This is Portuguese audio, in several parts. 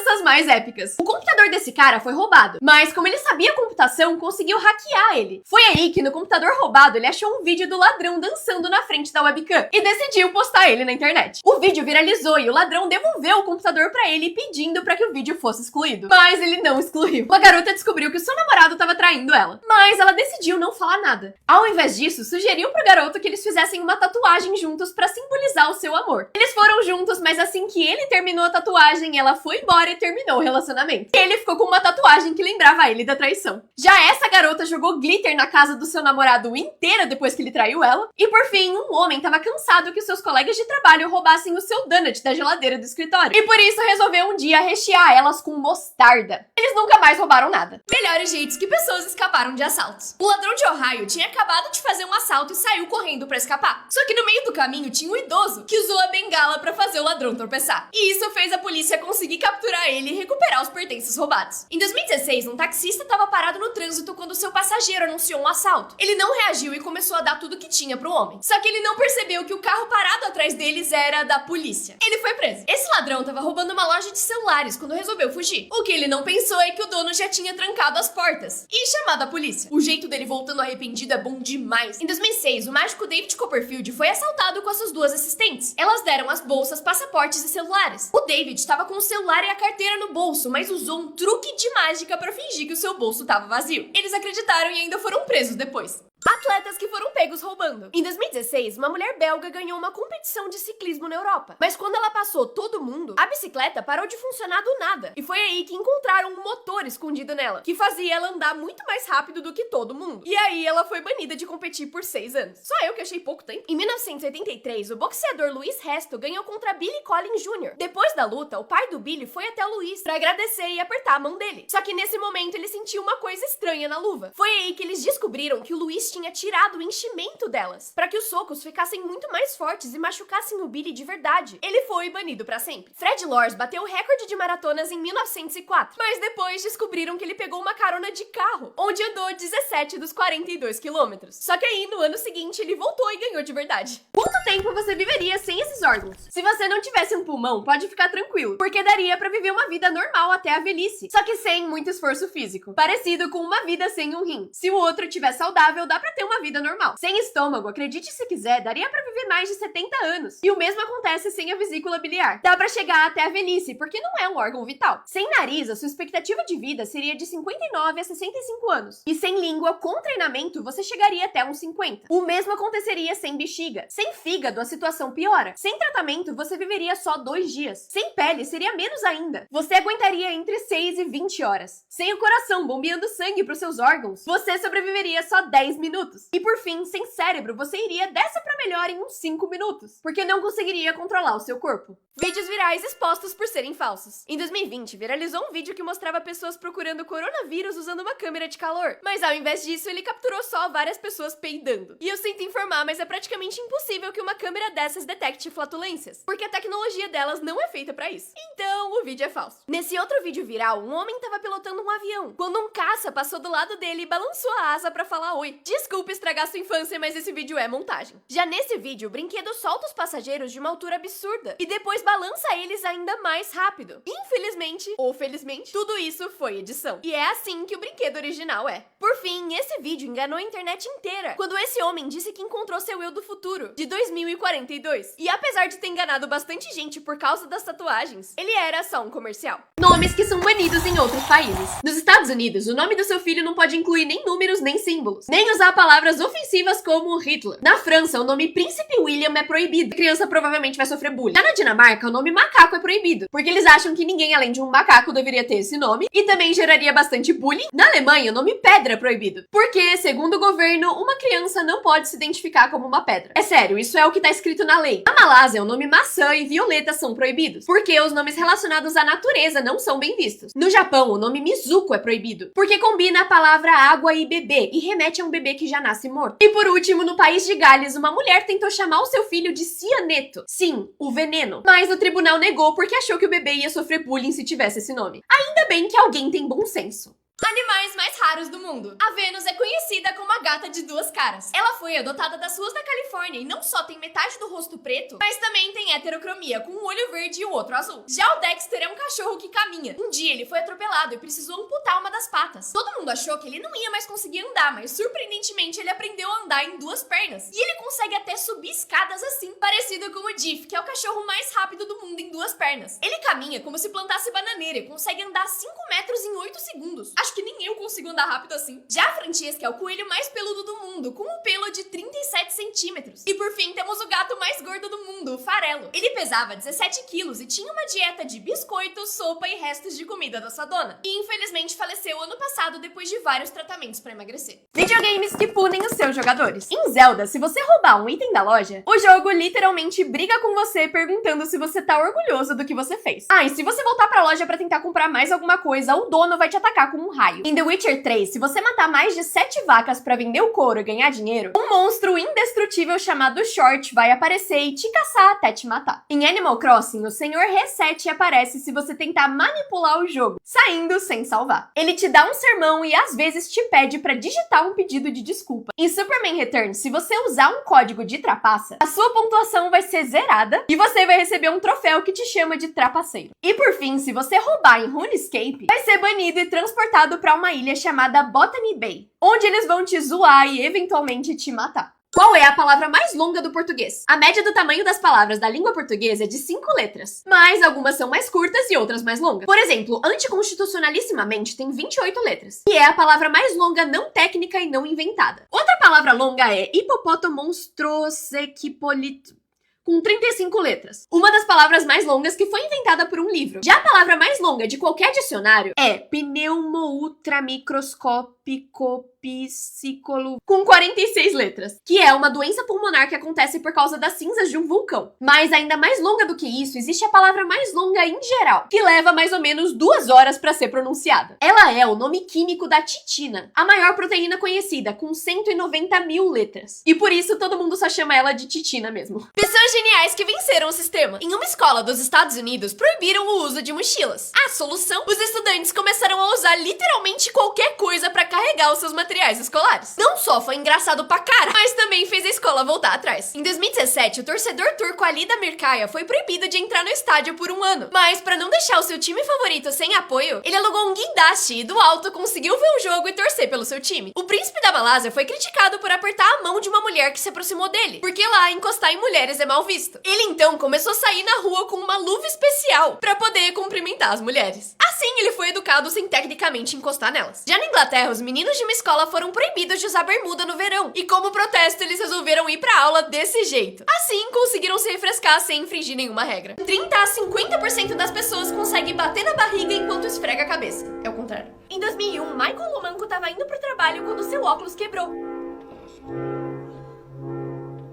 vinganças mais épicas. O computador desse cara foi roubado, mas como ele sabia computação, conseguiu hackear ele. Foi aí que no computador roubado ele achou um vídeo do ladrão dançando na frente da webcam e decidiu postar ele na internet. O vídeo viralizou e o ladrão devolveu o computador pra ele pedindo pra que o vídeo fosse excluído. Mas ele não excluiu. A garota descobriu que o seu namorado tava traindo ela, mas ela decidiu não falar nada. Ao invés disso, sugeriu pro garoto que eles fizessem uma tatuagem juntos pra simbolizar o seu amor. Eles foram juntos, mas assim que ele terminou a tatuagem, ela foi embora e terminou o relacionamento. Ele ficou com uma tatuagem que lembrava ele da traição. Já essa garota jogou glitter na casa do seu namorado inteira depois que ele traiu ela. E por fim, um homem tava cansado que os seus colegas de trabalho roubassem o seu donut da geladeira do escritório. E por isso resolveu um dia rechear elas com mostarda. Eles nunca mais roubaram nada. Melhores jeitos que pessoas escaparam de assaltos. O ladrão de Ohio tinha acabado de fazer um assalto e saiu correndo pra escapar. Só que no meio do caminho tinha um idoso que usou a bengala pra fazer o ladrão tropeçar. E isso fez a polícia conseguir capturar ele e recuperar os pertences roubados. Em 2016, um taxista estava parado no trânsito quando seu passageiro anunciou um assalto. Ele não reagiu e começou a dar tudo que tinha pro homem. Só que ele não percebeu que o carro parado atrás deles era da polícia. Ele foi preso. Esse ladrão estava roubando uma loja de celulares quando resolveu fugir. O que ele não pensou é que o dono já tinha trancado as portas e chamado a polícia. O jeito dele voltando arrependido é bom demais. Em 2006, o mágico David Copperfield foi assaltado com as suas duas assistentes. Elas deram as bolsas, passaportes e celulares. O David estava com o celular e a carteira no bolso, mas usou um truque de mágica para fingir que o seu bolso estava vazio. Eles acreditaram e ainda foram presos depois. Atletas que foram pegos roubando. Em 2016, uma mulher belga ganhou uma competição de ciclismo na Europa. Mas quando ela passou todo mundo, a bicicleta parou de funcionar do nada. E foi aí que encontraram um motor escondido nela, que fazia ela andar muito mais rápido do que todo mundo. E aí ela foi banida de competir por 6 anos. Só eu que achei pouco tempo. Em 1983, o boxeador Louis Resto ganhou contra Billy Collins Jr. Depois da luta, o pai do Billy foi até o Louis pra agradecer e apertar a mão dele. Só que nesse momento ele sentiu uma coisa estranha na luva. Foi aí que eles descobriram que o Louis tinha tirado o enchimento delas, para que os socos ficassem muito mais fortes e machucassem o Billy de verdade. Ele foi banido para sempre. Fred Lors bateu o recorde de maratonas em 1904, mas depois descobriram que ele pegou uma carona de carro, onde andou 17 dos 42 quilômetros. Só que aí, no ano seguinte, ele voltou e ganhou de verdade. Quanto tempo você viveria sem esses órgãos? Se você não tivesse um pulmão, pode ficar tranquilo, porque daria para viver uma vida normal até a velhice, só que sem muito esforço físico, parecido com uma vida sem um rim. Se o outro estiver saudável, dá pra ter uma vida normal. Sem estômago, acredite se quiser, daria pra viver mais de 70 anos. E o mesmo acontece sem a vesícula biliar. Dá pra chegar até a velhice, porque não é um órgão vital. Sem nariz, a sua expectativa de vida seria de 59 a 65 anos. E sem língua, com treinamento, você chegaria até uns 50. O mesmo aconteceria sem bexiga. Sem fígado, a situação piora. Sem tratamento, você viveria só 2 dias. Sem pele, seria menos ainda. Você aguentaria entre 6 e 20 horas. Sem o coração bombeando sangue pros seus órgãos, você sobreviveria só 10 minutos. E por fim, sem cérebro, você iria dessa pra melhor em uns 5 minutos, porque não conseguiria controlar o seu corpo. Vídeos virais expostos por serem falsos. Em 2020, viralizou um vídeo que mostrava pessoas procurando coronavírus usando uma câmera de calor. Mas ao invés disso, ele capturou só várias pessoas peidando. E eu sinto informar, mas é praticamente impossível que uma câmera dessas detecte flatulências, porque a tecnologia delas não é feita pra isso. Então, o vídeo é falso. Nesse outro vídeo viral, um homem tava pilotando um avião, quando um caça passou do lado dele e balançou a asa pra falar oi. Desculpa estragar sua infância, mas esse vídeo é montagem. Já nesse vídeo, o brinquedo solta os passageiros de uma altura absurda e depois balança eles ainda mais rápido. Infelizmente, ou felizmente, tudo isso foi edição. E é assim que o brinquedo original é. Por fim, esse vídeo enganou a internet inteira, quando esse homem disse que encontrou seu eu do futuro, de 2042. E apesar de ter enganado bastante gente por causa das tatuagens, ele era só um comercial. Nomes que são banidos em outros países. Nos Estados Unidos, o nome do seu filho não pode incluir nem números nem símbolos, nem usar palavras ofensivas como Hitler. Na França, o nome Príncipe William é proibido. A criança provavelmente vai sofrer bullying. Já na Dinamarca, o nome macaco é proibido, porque eles acham que ninguém além de um macaco deveria ter esse nome e também geraria bastante bullying. Na Alemanha, o nome pedra é proibido, porque, segundo o governo, uma criança não pode se identificar como uma pedra. É sério, isso é o que tá escrito na lei. Na Malásia, o nome maçã e violeta são proibidos, porque os nomes relacionados à natureza não são bem vistos. No Japão, o nome Mizuko é proibido, porque combina a palavra água e bebê e remete a um bebê que já nasce morto. E por último, no país de Gales, uma mulher tentou chamar o seu filho de cianeto. Sim, o veneno. Mas o tribunal negou porque achou que o bebê ia sofrer bullying se tivesse esse nome. Ainda bem que alguém tem bom senso. Animais mais raros do mundo. A Vênus é conhecida como a gata de duas caras. Ela foi adotada das ruas da Califórnia e não só tem metade do rosto preto, mas também tem heterocromia, com um olho verde e o outro azul. Já o Dexter é um cachorro que caminha. Um dia ele foi atropelado e precisou amputar uma das patas. Todo mundo achou que ele não ia mais conseguir andar, mas surpreendentemente ele aprendeu a andar em duas pernas. E ele consegue até subir escadas assim, parecido com o Diff, que é o cachorro mais rápido do mundo em duas pernas. Ele caminha como se plantasse bananeira e consegue andar 5 metros em 8 segundos. Acho que nem eu consigo andar rápido assim. Já a Francesca é o coelho mais peludo do mundo, com um pelo de 37 centímetros. E por fim, temos o gato mais gordo do mundo, o Farelo. Ele pesava 17 quilos e tinha uma dieta de biscoito, sopa e restos de comida da sua dona. E infelizmente faleceu ano passado depois de vários tratamentos pra emagrecer. Videogames que punem os seus jogadores. Em Zelda, se você roubar um item da loja, o jogo literalmente briga com você perguntando se você tá orgulhoso do que você fez. Ah, e se você voltar pra loja pra tentar comprar mais alguma coisa, o dono vai te atacar com um raio. Em The Witcher 3, se você matar mais de 7 vacas pra vender o couro e ganhar dinheiro, um monstro indestrutível chamado Short vai aparecer e te caçar até te matar. Em Animal Crossing, o Senhor Reset aparece se você tentar manipular o jogo, saindo sem salvar. Ele te dá um sermão e às vezes te pede pra digitar um pedido de desculpa. Em Superman Returns, se você usar um código de trapaça, a sua pontuação vai ser zerada e você vai receber um troféu que te chama de trapaceiro. E por fim, se você roubar em RuneScape, vai ser banido e transportado pra uma ilha chamada Botany Bay, onde eles vão te zoar e eventualmente te matar. Qual é a palavra mais longa do português? A média do tamanho das palavras da língua portuguesa é de 5 letras, mas algumas são mais curtas e outras mais longas. Por exemplo, anticonstitucionalissimamente tem 28 letras, e é a palavra mais longa não técnica e não inventada. Outra palavra longa é hipopotomonstrossequipolito, com 35 letras. Uma das palavras mais longas que foi inventada por um livro. Já a palavra mais longa de qualquer dicionário é pneumoultramicroscópico-psicolo, com 46 letras, que é uma doença pulmonar que acontece por causa das cinzas de um vulcão. Mas ainda mais longa do que isso, existe a palavra mais longa em geral, que leva mais ou menos 2 horas para ser pronunciada. Ela é o nome químico da titina, a maior proteína conhecida, com 190 mil letras. E por isso todo mundo só chama ela de titina mesmo. Pessoas geniais que venceram o sistema. Em uma escola dos Estados Unidos, proibiram o uso de mochilas. A solução? Os estudantes começaram a usar literalmente qualquer coisa para carregar os seus materiais escolares. Não só foi engraçado pra cara, mas também fez a escola voltar atrás. Em 2017, o torcedor turco Ali Damirkaya foi proibido de entrar no estádio por 1 ano. Mas para não deixar o seu time favorito sem apoio, ele alugou um guindaste e do alto conseguiu ver o jogo e torcer pelo seu time. O príncipe da Malásia foi criticado por apertar a mão de uma mulher que se aproximou dele, porque lá encostar em mulheres é mal visto. Ele então começou a sair na rua com uma luva especial para poder cumprimentar as mulheres. Assim, ele foi educado sem tecnicamente encostar nelas. Já na Inglaterra, os meninos de uma escola foram proibidos de usar bermuda no verão, e como protesto, eles resolveram ir pra aula desse jeito. Assim, conseguiram se refrescar sem infringir nenhuma regra. 30 a 50% das pessoas conseguem bater na barriga enquanto esfrega a cabeça. É o contrário. Em 2001, Michael Lomanco estava indo pro trabalho quando seu óculos quebrou.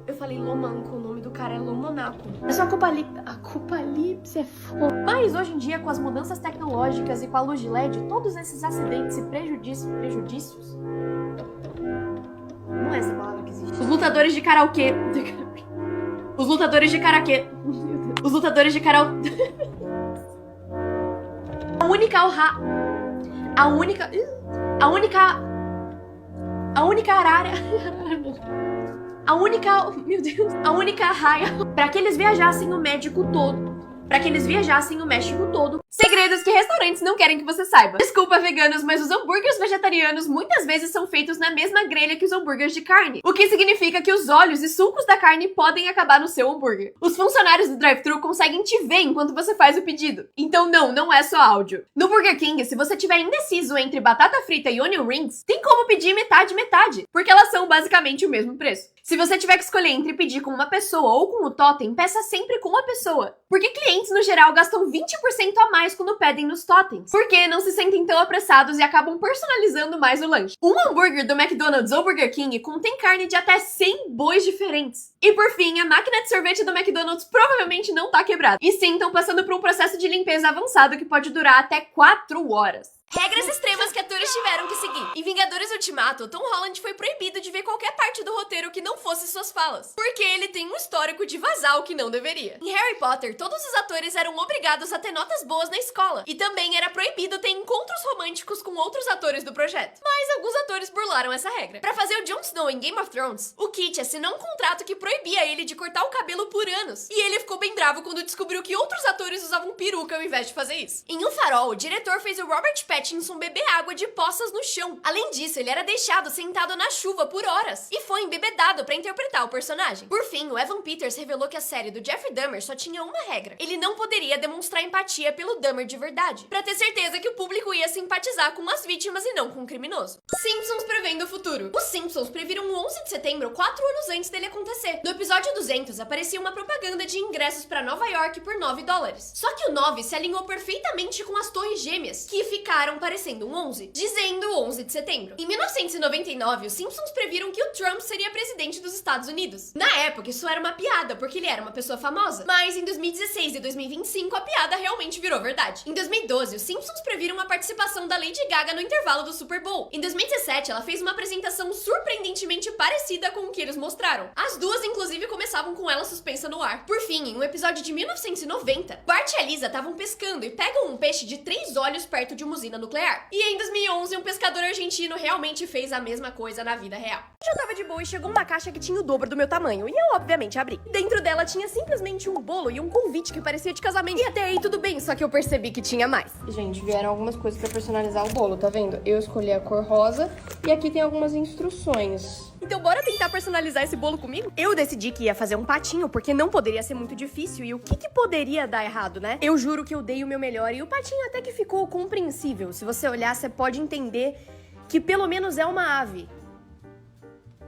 Eu falei Lomanco, o nome do cara é Lomonaco. É só Apocalipse é foda. Mas hoje em dia, com as mudanças tecnológicas e com a luz de LED, todos esses acidentes e prejudícios... Não é essa palavra que existe. Os lutadores de karaokê... Os lutadores de karaokê... Os lutadores de karaokê... A única arara... Meu Deus. A única raia para que eles viajassem o México todo. Segredos que restaurantes não querem que você saiba. Desculpa, veganos, mas os hambúrgueres vegetarianos muitas vezes são feitos na mesma grelha que os hambúrgueres de carne. O que significa que os óleos e sucos da carne podem acabar no seu hambúrguer. Os funcionários do drive-thru conseguem te ver enquanto você faz o pedido. Então não é só áudio. No Burger King, se você tiver indeciso entre batata frita e onion rings, tem como pedir metade, porque elas são basicamente o mesmo preço. Se você tiver que escolher entre pedir com uma pessoa ou com o totem, peça sempre com a pessoa. Porque clientes, no geral, gastam 20% a mais quando pedem nos totens. Porque não se sentem tão apressados e acabam personalizando mais o lanche. Um hambúrguer do McDonald's ou Burger King contém carne de até 100 bois diferentes. E por fim, a máquina de sorvete do McDonald's provavelmente não tá quebrada. E sim, estão passando por um processo de limpeza avançado que pode durar até 4 horas. Regras extremas que atores tiveram que seguir. Em Vingadores Ultimato, Tom Holland foi proibido de ver qualquer parte do roteiro que não fosse suas falas, porque ele tem um histórico de vazar o que não deveria. Em Harry Potter, todos os atores eram obrigados a ter notas boas na escola, e também era proibido ter encontros românticos com outros atores do projeto. Mas alguns atores burlaram essa regra. Pra fazer o Jon Snow em Game of Thrones, o Kit assinou um contrato que proibia ele de cortar o cabelo por anos, e ele ficou bem bravo quando descobriu que outros atores usavam peruca ao invés de fazer isso. Em Um Farol, o diretor fez o Robert Pattinson beber água de poças no chão. Além disso, ele era deixado sentado na chuva por horas e foi embebedado pra interpretar o personagem. Por fim, o Evan Peters revelou que a série do Jeffrey Dahmer só tinha uma regra: ele não poderia demonstrar empatia pelo Dahmer de verdade, pra ter certeza que o público ia simpatizar com as vítimas e não com o criminoso. Simpsons prevendo o futuro. Os Simpsons previram o 11 de setembro 4 anos antes dele acontecer. No episódio 200, aparecia uma propaganda de ingressos pra Nova York por $9. Só que o 9 se alinhou perfeitamente com as torres gêmeas, que ficaram parecendo um 11, dizendo 11 de setembro. Em 1999, os Simpsons previram que o Trump seria presidente dos Estados Unidos. Na época, isso era uma piada, porque ele era uma pessoa famosa. Mas em 2016 e 2025, a piada realmente virou verdade. Em 2012, os Simpsons previram a participação da Lady Gaga no intervalo do Super Bowl. Em 2017, ela fez uma apresentação surpreendentemente parecida com o que eles mostraram. As duas, inclusive, começavam com ela suspensa no ar. Por fim, em um episódio de 1990, Bart e a Lisa estavam pescando e pegam um peixe de 3 olhos perto de uma usina nuclear. E em 2011, um pescador argentino realmente fez a mesma coisa na vida real. Eu tava de boa e chegou uma caixa que tinha o dobro do meu tamanho, e eu obviamente abri. Dentro dela tinha simplesmente um bolo e um convite que parecia de casamento. E até aí tudo bem, só que eu percebi que tinha mais. Gente, vieram algumas coisas pra personalizar o bolo, tá vendo? Eu escolhi a cor rosa e aqui tem algumas instruções. Então bora tentar personalizar esse bolo comigo? Eu decidi que ia fazer um patinho, porque não poderia ser muito difícil. E o que poderia dar errado, né? Eu juro que eu dei o meu melhor e o patinho até que ficou compreensível. Se você olhar, você pode entender que pelo menos é uma ave.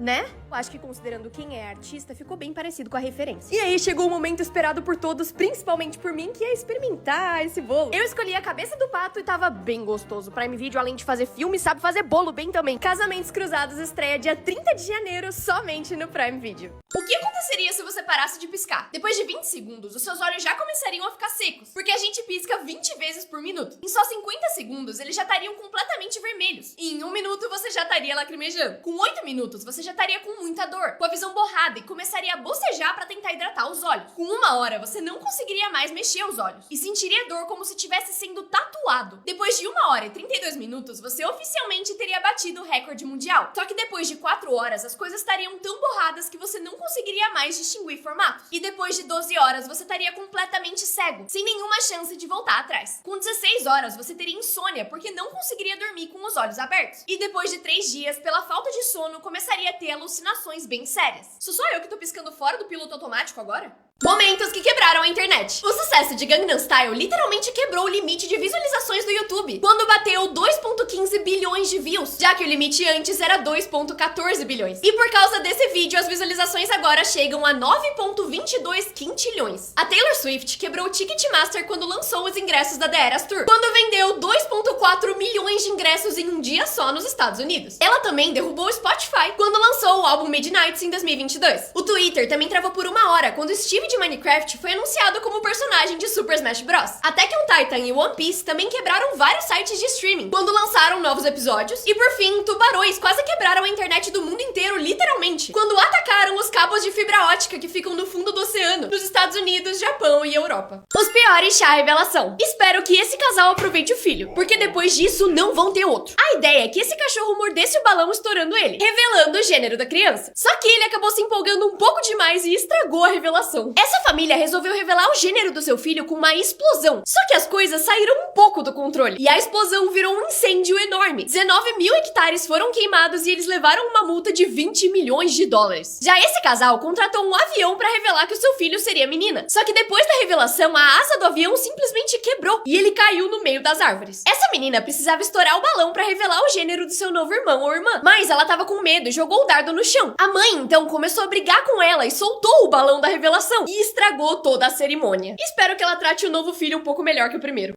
Né? Eu acho que considerando quem é artista, ficou bem parecido com a referência. E aí chegou o momento esperado por todos, principalmente por mim, que é experimentar esse bolo. Eu escolhi a cabeça do pato e tava bem gostoso. Prime Video, além de fazer filme, sabe fazer bolo bem também. Casamentos Cruzados estreia dia 30 de janeiro, somente no Prime Video. O que aconteceria se você parasse de piscar? Depois de 20 segundos, os seus olhos já começariam a ficar secos, porque a gente pisca 20 vezes por minuto. Em só 50 segundos, eles já estariam completamente vermelhos. E em 1 minuto, você já estaria lacrimejando. Com 8 minutos, você já estaria com muita dor, com a visão borrada e começaria a bocejar pra tentar hidratar os olhos. Com 1 hora, você não conseguiria mais mexer os olhos e sentiria dor como se estivesse sendo tatuado. Depois de 1 hora e 32 minutos, você oficialmente teria batido o recorde mundial. Só que depois de 4 horas, as coisas estariam tão borradas que você não conseguiria mais distinguir formatos. E depois de 12 horas, você estaria completamente cego, sem nenhuma chance de voltar atrás. Com 16 horas, você teria insônia, porque não conseguiria dormir com os olhos abertos. E depois de 3 dias, pela falta de sono, começaria a ter alucinações bem sérias. Sou só eu que tô piscando fora do piloto automático agora? Momentos que quebraram a internet. O sucesso de Gangnam Style literalmente quebrou o limite de visualizações do YouTube, quando bateu 2,15 bilhões de views, já que o limite antes era 2,14 bilhões. E por causa desse vídeo, as visualizações agora chegam a 9,22 quintilhões. A Taylor Swift quebrou o Ticketmaster quando lançou os ingressos da The Eras Tour, quando vendeu 2,4 milhões de ingressos em um dia só nos Estados Unidos. Ela também derrubou o Spotify quando lançou o álbum Midnights em 2022. O Twitter também travou por 1 hora quando Steve de Minecraft foi anunciado como personagem de Super Smash Bros. Attack on Titan e One Piece também quebraram vários sites de streaming quando lançaram novos episódios. E por fim, tubarões quase quebraram a internet do mundo inteiro, literalmente, quando atacaram os cabos de fibra ótica que ficam no fundo do oceano, nos Estados Unidos, Japão e Europa. Os piores chá revelação. Espero que esse casal aproveite o filho, porque depois disso não vão ter outro. A ideia é que esse cachorro mordesse o balão estourando ele, revelando o gênero da criança. Só que ele acabou se empolgando um pouco demais e estragou a revelação. Essa família resolveu revelar o gênero do seu filho com uma explosão. Só que as coisas saíram um pouco do controle. E a explosão virou um incêndio enorme. 19 mil hectares foram queimados e eles levaram uma multa de 20 milhões de dólares. Já esse casal contratou um avião pra revelar que o seu filho seria menina. Só que depois da revelação, a asa do avião simplesmente quebrou e ele caiu no meio das árvores. Essa menina precisava estourar o balão pra revelar o gênero do seu novo irmão ou irmã. Mas ela tava com medo e jogou o dardo no chão. A mãe, então, começou a brigar com ela e soltou o balão da revelação. E estragou toda a cerimônia. Espero que ela trate o novo filho um pouco melhor que o primeiro.